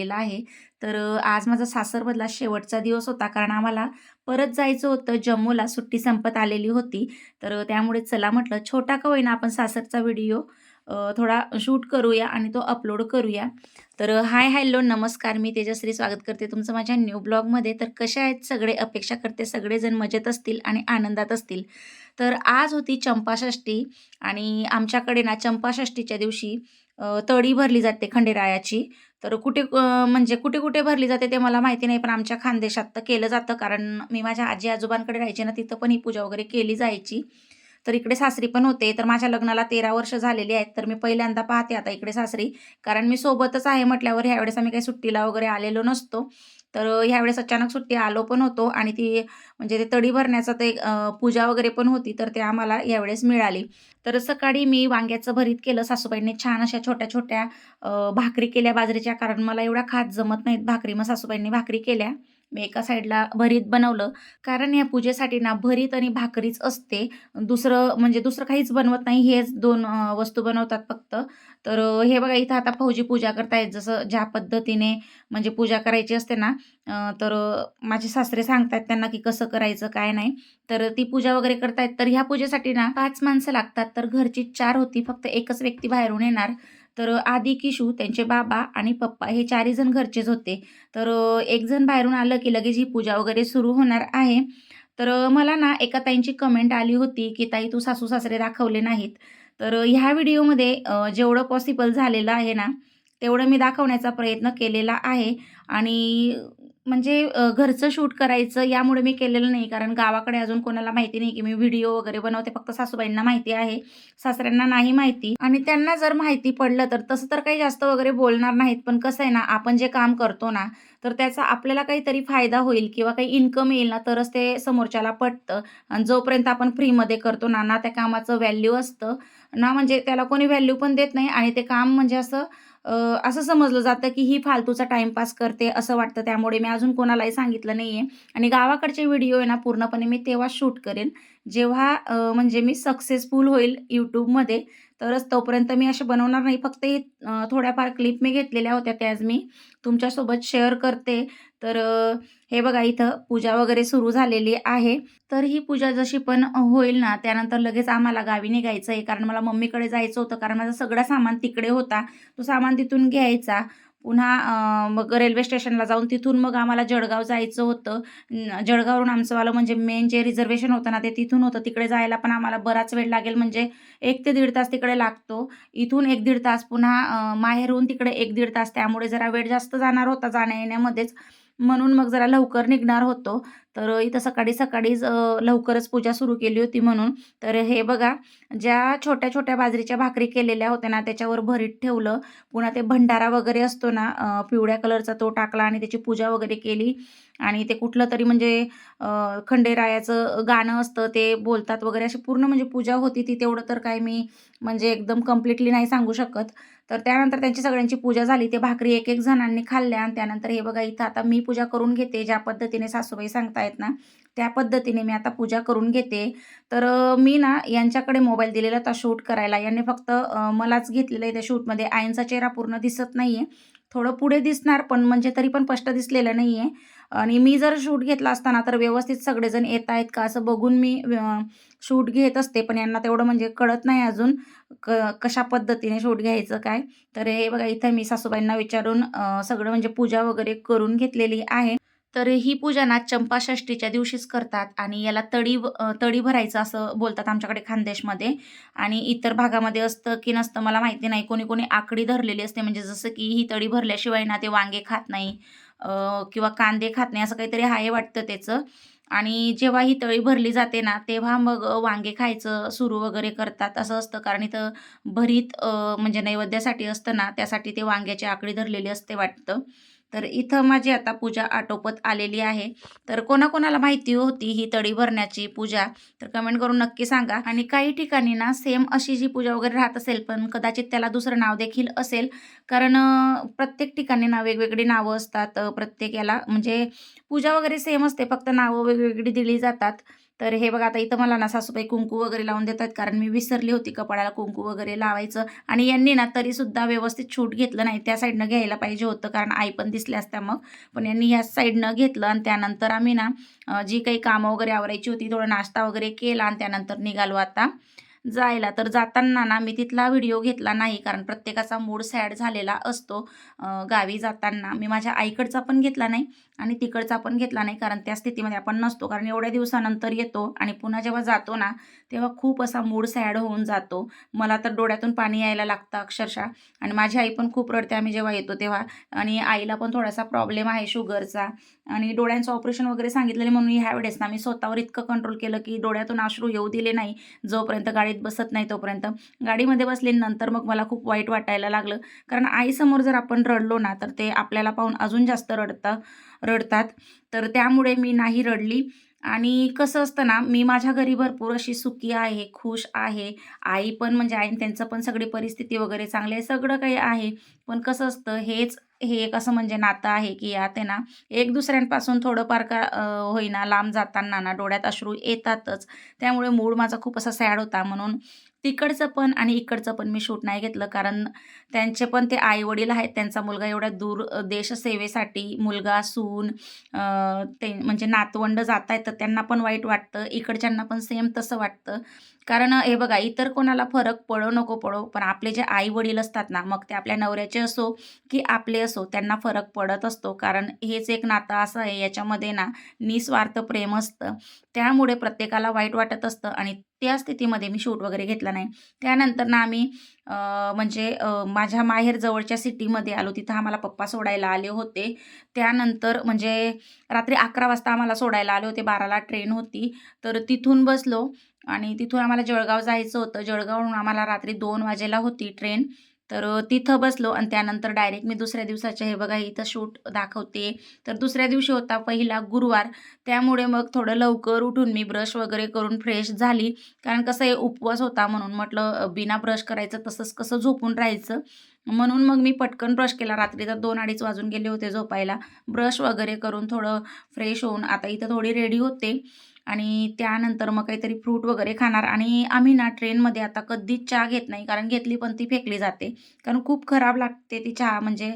केलेला आहे. तर आज माझा सासरमधला शेवटचा दिवस होता, कारण आम्हाला परत जायचं होतं जम्मूला. सुट्टी संपत आलेली होती. तर त्यामुळे चला म्हटलं छोटा का होईना आपण सासरचा व्हिडिओ थोडा शूट करूया आणि तो अपलोड करूया. तर हाय, हॅलो, नमस्कार. मी तेजश्री स्वागत करते तुमचं माझ्या न्यू ब्लॉगमध्ये. तर कशा आहेत सगळे? अपेक्षा करते सगळेजण मजेत असतील आणि आनंदात असतील. तर आज होती चंपाषष्ठी आणि आमच्याकडे ना चंपाषष्ठीच्या दिवशी तळी भरली जाते खंडेरायाची. तर म्हणजे कुठे-कुठे भरली जाते ते मला माहिती नाही, पण आमच्या खानदेशात तर केलं जातं. कारण मी माझ्या आजी-आजोबांकडे राहायचे ना, तिथं पण ही पूजा वगैरे केली जायची. तर इकडे सासरी पण होते. तर माझ्या लग्नाला 13 वर्ष झालेली आहेत. तर मी पहिल्यांदा पाहते आता इकडे सासरी. कारण मी सोबतच आहे म्हटल्यावर ह्यावेळेस आम्ही काही सुट्टीला वगैरे आलेलो नसतो. तर ह्यावेळेस अचानक सुट्टी आलो पण होतो आणि ती म्हणजे ते तळी भरण्याचं ते पूजा वगैरे पण होती. तर ते आम्हाला यावेळेस मिळाली. तर सकाळी मी वांग्याचं भरीत केलं. सासूबाईंनी छान अशा छोट्या-छोट्या भाकरी केल्या बाजरीच्या, कारण मला एवढ्या खात जमत नाहीत भाकरी. मग सासूबाईंनी भाकरी केल्या. मी एका साईडला भरीत बनवलं. कारण या पूजेसाठी ना भरीत आणि भाकरीच असते. दुसरं काहीच बनवत नाही. हेच 2 वस्तू बनवतात फक्त. तर हे बघा इथं आता फौजी पूजा करतायत. जसं ज्या पद्धतीने म्हणजे पूजा करायची असते ना, तर माझे सासरे सांगतायत त्यांना की कसं करायचं, काय नाही. तर ती पूजा वगैरे करतायत. तर ह्या पूजेसाठी ना 5 माणसं लागतात. तर घरची 4 होती. फक्त एकच व्यक्ती बाहेरून येणार. तर आधी किशू, त्यांचे बाबा आणि पप्पा हे 4ही जण घरचेच होते. तर एक जण बाहेरून आलं की लगेच ही पूजा वगैरे सुरू होणार आहे. तर मला ना एका ताईंची कमेंट आली होती, की "ताई तू सासू-सासरे दाखवले नाहीत." तर ह्या व्हिडिओमध्ये जेवढं पॉसिबल झालेलं आहे ना, तेवढं मी दाखवण्याचा प्रयत्न केलेला आहे. आणि म्हणजे घरचं शूट करायचं यामुळे मी केलेलं नाही, कारण गावाकडे अजून कोणाला माहिती नाही, की मी व्हिडिओ वगैरे बनवते. फक्त सासूबाईंना माहिती आहे, सासऱ्यांना नाही माहिती. आणि त्यांना जर माहिती पडलं तर तसं तर काही जास्त वगैरे बोलणार नाहीत. पण कसं आहे ना, आपण जे काम करतो ना, तर त्याचा आपल्याला काहीतरी फायदा होईल किंवा काही इन्कम येईल ना, तरच ते समोरच्याला पटतं. आणि जोपर्यंत आपण फ्रीमध्ये करतो ना, ना त्या कामाचं व्हॅल्यू असतं, ना म्हणजे त्याला कोणी व्हॅल्यू पण देत नाही आणि ते काम म्हणजे असं समजलं जातं, की ही फालतूचा टाईमपास करते असं वाटतं. त्यामुळे मी अजून कोणालाही सांगितलं नाहीये. आणि गावाकडचे व्हिडिओ आहे ना पूर्णपणे मी तेव्हा शूट करेन, जेव्हा म्हणजे मी सक्सेसफुल होईल YouTubeमध्ये. तरच तोपर्यंत मी असे बनवणार नाही. फक्त हे थोड्याफार क्लिप मी घेतलेल्या होत्या, त्याच मी तुमच्यासोबत शेअर करते. तर हे बघा इथं पूजा वगैरे सुरू झालेली आहे. तर ही पूजा जशी पण होईल ना, त्यानंतर लगेच आम्हाला गावी निघायचं आहे. कारण मला मम्मीकडे जायचं होतं, कारण माझं सगळं सामान तिकडे होता. तो सामान तिथून घ्यायचा. पुन्हा मग रेल्वे स्टेशनला जाऊन तिथून मग आम्हाला जळगाव जायचं होतं. जळगाववरून आमचंवालं म्हणजे मेन जे रिझर्व्हेशन होतं ना, ते तिथून होतं. तिकडे जायला पण आम्हाला बराच वेळ लागेल, म्हणजे 1 ते 1.5 तास तिकडे लागतो. इथून 1-1.5 तास, पुन्हा माहेरहून तिकडे 1-1.5 तास. त्यामुळे जरा वेळ जास्त जाणार होता जाण्या-येण्यामध्येच. म्हणून मग जरा लवकर निघणार होतो. तर इथं सकाळी-सकाळीच लवकरच पूजा सुरू केली होती म्हणून. तर हे बघा, ज्या छोट्या-छोट्या बाजरीच्या भाकरी केलेल्या होत्या ना, त्याच्यावर भरीत ठेवलं. पुन्हा ते भंडारा वगैरे असतो ना, पिवळ्या कलरचा तो टाकला आणि त्याची पूजा वगैरे केली. आणि ते कुठलं तरी म्हणजे खंडेरायाचं गाणं असतं ते बोलतात वगैरे, अशी पूर्ण म्हणजे पूजा होती ती. तेवढं तर काय मी म्हणजे एकदम कंप्लीटली नाही सांगू शकत. तर त्यानंतर त्यांची सगळ्यांची पूजा झाली. ते भाकरी एक-एक जणांनी खाल्ल्या आणि त्यानंतर हे बघा इथं आता मी पूजा करून घेते. ज्या पद्धतीने सासूबाई सांगतायत ना, त्या पद्धतीने मी आता पूजा करून घेते. तर मी ना यांच्याकडे मोबाईल दिलेला होता शूट करायला. यांनी फक्त मलाच घेतलेलं आहे त्या शूटमध्ये. आईंचा चेहरा पूर्ण दिसत नाहीये. थोडं पुढे दिसणार, पण म्हणजे तरी पण स्पष्ट दिसलेलं नाहीये. आणि मी जर शूट घेतला असता ना, तर व्यवस्थित सगळेजण येतायत का असं बघून मी शूट घेत असते. पण यांना तेवढं म्हणजे कळत नाही अजून कशा पद्धतीने शूट घ्यायचं काय. तर हे बघा इथं मी सासूबाईंना विचारून सगळं म्हणजे पूजा वगैरे करून घेतलेली आहे. तर ही पूजा ना चंपाषष्ठीच्या दिवशीच करतात आणि याला तळी भरायचं असं बोलतात आमच्याकडे खानदेशमध्ये. आणि इतर भागामध्ये असतं की नसतं मला माहिती नाही. कोणी-कोणी आकडी धरलेली असते, म्हणजे जसं की ही तळी भरल्याशिवाय ना ते वांगे खात नाही किंवा कांदे खात नाही, असं काहीतरी आहे वाटतं त्याचं. आणि जेव्हा ही तळी भरली जाते ना, तेव्हा मग वांगे खायचं सुरू वगैरे करतात असं असतं. कारण इथं भरीत म्हणजे नैवेद्यासाठी असतं ना, त्यासाठी ते वांग्याची आकडी धरलेली असते वाटतं. तर इथं माझी आता पूजा आटोपत आलेली आहे. तर कोणाकोणाला माहिती होती ही तळी भरण्याची पूजा, तर कमेंट करून नक्की सांगा. आणि काही ठिकाणी ना सेम अशी जी पूजा वगैरे राहत असेल, पण कदाचित त्याला दुसरं नाव देखील असेल. कारण प्रत्येक ठिकाणी ना वेगवेगळी नावं असतात. प्रत्येक याला म्हणजे पूजा वगैरे सेम असते, फक्त नावं वेगवेगळी दिली जातात. तर हे बघा आता इथं मला ना सासूबाई कुंकू वगैरे लावून देतात, कारण मी विसरली होती कपाळाला कुंकू वगैरे लावायचं. आणि यांनी ना तरीसुद्धा व्यवस्थित शूट घेतलं नाही. त्या साईडनं घ्यायला पाहिजे होतं, कारण आई पण दिसल्या असत्या मग. पण यांनी ह्याच साईडनं घेतलं आणि त्यानंतर आम्ही ना जी काही कामं वगैरे आवरायची होती, थोडा नाश्ता वगैरे केला आणि त्यानंतर निघालो आता जायला. तर जाताना ना मी तिथला व्हिडिओ घेतला नाही, कारण प्रत्येकाचा मूड सॅड झालेला असतो. गावी जाताना मी माझ्या आईकडचा पण घेतला नाही आणि तिकडचा पण घेतला नाही, कारण त्या स्थितीमध्ये आपण नसतो. कारण एवढ्या दिवसानंतर येतो आणि पुन्हा जेव्हा जातो ना, तेव्हा खूप असा मूड सॅड होऊन जातो. मला तर डोळ्यातून पाणी यायला लागतं अक्षरशः. आणि माझी आई पण खूप रडते आम्ही जेव्हा येतो तेव्हा. आणि आईला पण थोडासा प्रॉब्लेम आहे शुगरचा आणि डोळ्यांचं ऑपरेशन वगैरे सांगितलेलं, म्हणून ह्यावेळेस ना मी स्वतःवर इतकं कंट्रोल केलं, की डोळ्यातून अश्रू येऊ दिले नाही. जोपर्यंत गाडीत बसत नाही तोपर्यंत. गाडीमध्ये बसले नंतर मग मला खूप वाईट वाटायला लागलं. कारण आईसमोर जर आपण रडलो ना, तर ते आपल्याला पाहून अजून जास्त रडतात. तर त्यामुळे मी नाही रडली. आणि कसं असतं ना, मी माझ्या घरी भरपूर अशी सुखी आहे, खुश आहे. आई पण म्हणजे आई त्यांचं पण सगळी परिस्थिती वगैरे चांगली आहे, सगळं काही आहे. पण कसं असतं हे एक असं म्हणजे नातं आहे, की यात आहे ना, एक दुसऱ्यांपासून थोडंफार का होईना लांब जाताना ना डोळ्यात अश्रू येतातच. त्यामुळे मूड माझा खूप असा सॅड होता, म्हणून तिकडचं पण आणि इकडचं पण मी शूट नाही घेतलं. कारण त्यांचे पण ते आई-वडील आहेत. त्यांचा मुलगा एवढ्या दूर देशसेवेसाठी मुलगा, सून ते म्हणजे नातवंड जातायत, तर त्यांना पण वाईट वाटतं. इकडच्यांना पण सेम तसं वाटतं. कारण हे बघा इतर कोणाला फरक पडो नको पडो, पण आपले जे आई-वडील असतात ना, मग ते आपल्या नवऱ्याचे असो की आपले असो, त्यांना फरक पडत असतो. कारण हेच एक नातं असं आहे, याच्यामध्ये ना निस्वार्थ प्रेम असतं. त्यामुळे प्रत्येकाला वाईट वाटत असतं आणि त्या स्थितीमध्ये मी शूट वगैरे घेतला नाही. त्यानंतर ना आम्ही म्हणजे माझ्या माहेर जवळच्या सिटीमध्ये आलो. तिथं आम्हाला पप्पा सोडायला आले होते. त्यानंतर म्हणजे रात्री 11 वाजता आम्हाला सोडायला आले होते. 12ला ट्रेन होती. तर तिथून बसलो आणि तिथून आम्हाला जळगाव जायचं होतं. जळगावहून आम्हाला रात्री 2 वाजेला होती ट्रेन. तर तिथं बसलो आणि त्यानंतर डायरेक्ट मी दुसऱ्या दिवसाचे हे बघा इथं शूट दाखवते. तर दुसऱ्या दिवशी होता पहिला गुरुवार. त्यामुळे मग थोडं लवकर उठून मी ब्रश वगैरे करून फ्रेश झाली. कारण कसं आहे उपवास होता, म्हणून म्हटलं बिना ब्रश करायचं तसंच कसं झोपून राहायचं. म्हणून मग मी पटकन ब्रश केला. रात्री तर 2-2:30 वाजून गेले होते झोपायला. ब्रश वगैरे करून थोडं फ्रेश होऊन आता इथं थोडी रेडी होते आणि त्यानंतर मग काहीतरी फ्रूट वगैरे खाणार. आणि आम्ही ना ट्रेनमध्ये आता कधीच चहा घेत नाही, कारण घेतली पण ती फेकली जाते. कारण खूप खराब लागते ती चहा, म्हणजे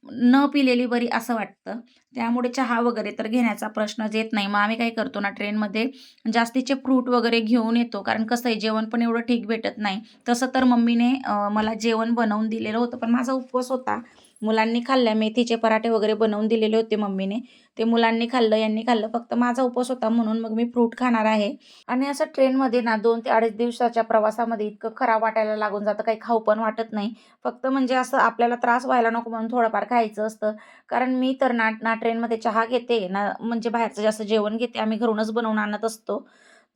न पिलेली बरी असं वाटतं. त्यामुळे चहा वगैरे तर घेण्याचा प्रश्नच येत नाही. मग आम्ही काय करतो ना ट्रेनमध्ये जास्तीचे फ्रूट वगैरे घेऊन येतो. कारण कसं आहे जेवण पण एवढं ठीक भेटत नाही. तसं तर मम्मीने मला जेवण बनवून दिलेलं होतं, पण माझा उपवास होता. मुलांनी खाल्ल्या मेथीचे पराठे वगैरे बनवून दिलेले होते मम्मीने. ते मुलांनी खाल्लं, यांनी खाल्लं. फक्त माझा उपवास होता म्हणून मग मी फ्रूट खाणार आहे. आणि असं ट्रेनमध्ये ना 2 ते 2.5 दिवसाच्या प्रवासामध्ये इतकं खराब वाटायला लागून जातं, काही खाऊ पण वाटत नाही. फक्त म्हणजे असं आपल्याला त्रास व्हायला नको म्हणून थोडंफार खायचं असतं. कारण मी तर ना ना ट्रेनमध्ये चहा घेते, ना म्हणजे बाहेरचं जास्त जेवण घेते. आम्ही घरूनच बनवून आणत असतो.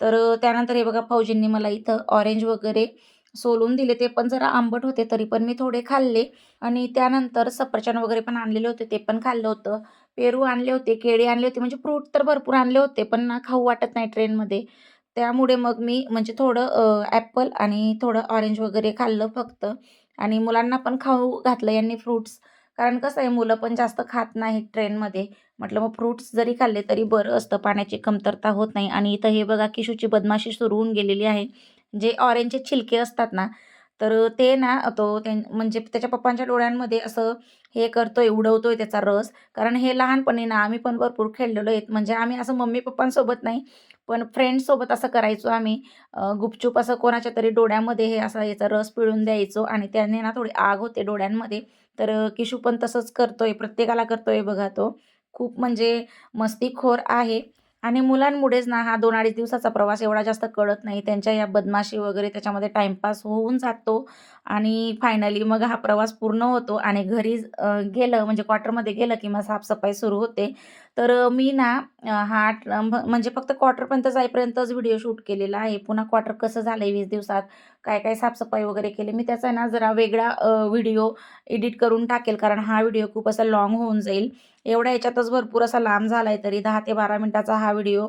तर त्यानंतर हे बघा भाऊजींनी मला इथं ऑरेंज वगैरे सोलून दिले. ते पण जरा आंबट होते, तरी पण मी थोडे खाल्ले. आणि त्यानंतर सफरचंद वगैरे पण आणलेले होते, ते पण खाल्लं होतं. पेरू आणले होते, केळी आणले होते, म्हणजे फ्रूट तर भरपूर आणले होते, पण ना खाऊ वाटत नाही ट्रेनमध्ये. त्यामुळे मग मी म्हणजे थोडं ॲपल आणि थोडं ऑरेंज वगैरे खाल्लं फक्त. आणि मुलांना पण खाऊ घातलं यांनी फ्रुट्स. कारण कसं आहे मुलं पण जास्त खात नाहीत ट्रेनमध्ये. म्हटलं मग फ्रुट्स जरी खाल्ले तरी बरं असतं, पाण्याची कमतरता होत नाही. आणि इथं हे बघा किशूची बदमाशी सुरू होऊन गेलेली आहे. जे ऑरेंजचे छिलके असतात ना, तर ते ना तो म्हणजे त्याच्या पप्पांच्या डोळ्यांमध्ये असं हे करतोय, उडवतोय त्याचा रस. कारण हे लहानपणी ना आम्ही पण भरपूर खेळलेलो आहेत. म्हणजे आम्ही असं मम्मी-पप्पांसोबत नाही, पण फ्रेंड्ससोबत असं करायचो आम्ही. गुपचूप असं कोणाच्या तरी डोळ्यामध्ये हे असा याचा रस पिळून द्यायचो आणि त्याने ना थोडी आग होते डोळ्यांमध्ये. तर किशू पण तसंच करतोय, प्रत्येकाला करतोय बघा तो. खूप म्हणजे मस्तीखोर आहे. आणि मुलांमुळेच ना हा 2-2.5 दिवसाचा प्रवास एवढा जास्त कळत नाही. त्यांच्या या बदमाशी वगैरे त्याच्यामध्ये टाईमपास होऊन जातो आणि फायनली मग हा प्रवास पूर्ण होतो आणि घरी गेलं म्हणजे क्वार्टरमध्ये गेलं की मग साफसफाई सुरू होते. तर मी ना हा म्हणजे फक्त क्वार्टरपर्यंत जाईपर्यंतच व्हिडिओ शूट केलेला आहे. पुन्हा क्वार्टर कसं झालंय 20 दिवसात, काय-काय साफसफाई वगैरे केली. मी त्याचा ना जरा वेगळा व्हिडिओ एडिट करून टाकेल, कारण हा व्हिडिओ खूप असा लाँग होऊन जाईल. एवढ्या ह्याच्यातच भरपूर असा लांब झालाय, तरी 10 ते 12 मिनिटाचा हा व्हिडिओ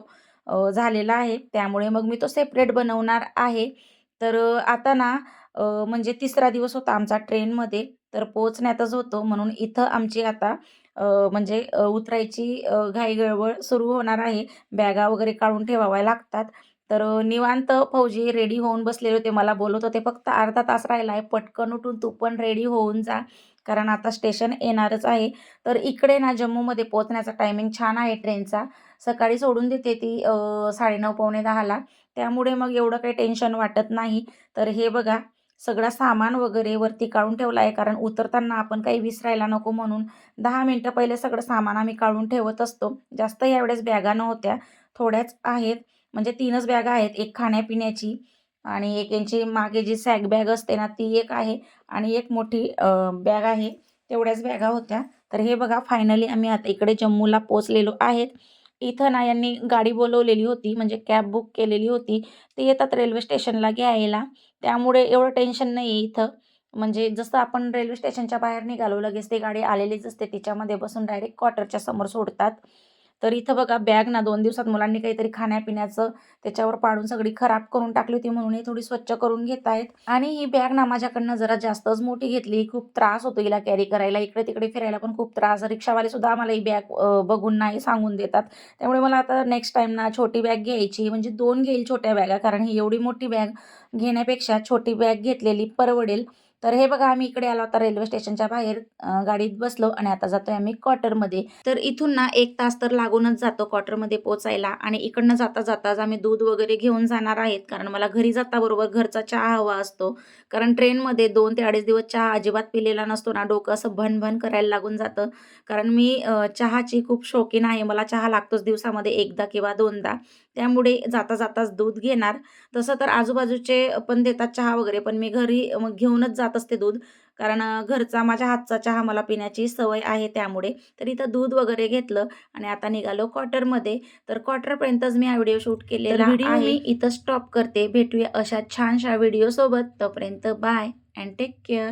झालेला आहे. त्यामुळे मग मी तो सेपरेट बनवणार आहे. तर आता ना म्हणजे तिसरा दिवस होता आमचा ट्रेनमध्ये, तर पोहोचण्यातच होतो म्हणून इथं आमची आता म्हणजे उतरायची घाई गडबड सुरू होणार आहे. बॅगा वगैरे काढून ठेवाव्या लागतात. तर निवांत फौजी रेडी होऊन बसलेले होते. मला बोलत होते, "फक्त अर्धा तास राहिला आहे. पटकन उठून तू पण रेडी होऊन जा, कारण आता स्टेशन येणारच आहे." तर इकडे ना जम्मूमध्ये पोहोचण्याचा टायमिंग छान आहे ट्रेनचा. सकाळी सोडून देते ती 9:30 पावणे 10ला. त्यामुळे मग एवढं काही टेन्शन वाटत नाही. तर हे बघा, सगळं सामान वगैरे वरती काढून ठेवलं आहे, कारण उतरताना आपण काही विसरायला नको म्हणून 10 मिनिटं पहिले सगळं सामान आम्ही काढून ठेवत असतो. जास्त यावेळेस बॅगा नव्हत्या, थोड्याच आहेत. म्हणजे 3च बॅगा आहेत. एक खाण्यापिण्याची आणि एक यांची मागे जी सॅक बॅग असते ना, ती एक आहे आणि एक मोठी बॅग आहे. तेवढ्याच बॅगा होत्या. तर हे बघा, फायनली आम्ही आता इकडे जम्मूला पोहोचलेलो आहेत. इथं ना यांनी गाडी बोलवलेली होती, म्हणजे कॅब बुक केलेली होती. ते येतात रेल्वे स्टेशनला घ्यायला. त्यामुळे एवढं टेन्शन नाही आहे इथं. म्हणजे जसं आपण रेल्वे स्टेशनच्या बाहेर निघालो, लगेच ती गाडी आलेलीच असते. तिच्यामध्ये बसून डायरेक्ट क्वार्टरच्या समोर सोडतात. तर इथं बघा, बॅग ना 2 दिवसात मुलांनी काहीतरी खाण्यापिण्याचं त्याच्यावर पाडून सगळी खराब करून टाकली होती, म्हणून ही थोडी स्वच्छ करून घेत आहेत. आणि ही बॅग ना माझ्याकडनं जरा जास्तच मोठी घेतली. खूप त्रास होतो हिला कॅरी करायला. इकडे-तिकडे फिरायला पण खूप त्रास. रिक्षावाले सुद्धा आम्हाला ही बॅग बघून नाही सांगून देतात. त्यामुळे मला आता नेक्स्ट टाईम ना छोटी बॅग घ्यायची, म्हणजे 2 घेईल छोट्या बॅगा, कारण ही एवढी मोठी बॅग घेण्यापेक्षा छोटी बॅग घेतलेली परवडेल. तर हे बघा, आम्ही इकडे आलो आता रेल्वे स्टेशनच्या बाहेर, गाडीत बसलो आणि आता जातोय आम्ही क्वार्टरमध्ये. तर इथून ना 1 तास तर लागूनच जातो क्वार्टरमध्ये पोहोचायला आणि इकडनं जाताच आम्ही दूध वगैरे घेऊन जाणार आहेत, कारण मला घरी जाता बरोबर घरचा चहा हवा असतो. कारण ट्रेनमध्ये 2 ते 2.5 दिवस चहा अजिबात पिलेला नसतो ना, डोकं असं भन करायला लागून जातं. कारण मी चहाची खूप शौकीन आहे. मला चहा लागतोच दिवसामध्ये 1दा किंवा 2दा. त्यामुळे जाताच दूध घेणार. तसं तर आजूबाजूचे पण देतात चहा वगैरे, पण मी घरी मग घेऊनच जात असते दूध. कारण घरचा माझ्या हातचा चहा मला पिण्याची सवय आहे त्यामुळे. तर इथं दूध वगैरे घेतलं आणि आता निघालो क्वार्टरमध्ये. तर क्वार्टरपर्यंतच मी हा व्हिडिओ शूट केलेला आहे. व्हिडिओ मी इथं स्टॉप करते. भेटूया अशा छानशा व्हिडिओसोबत. तोपर्यंत बाय अँड टेक केअर.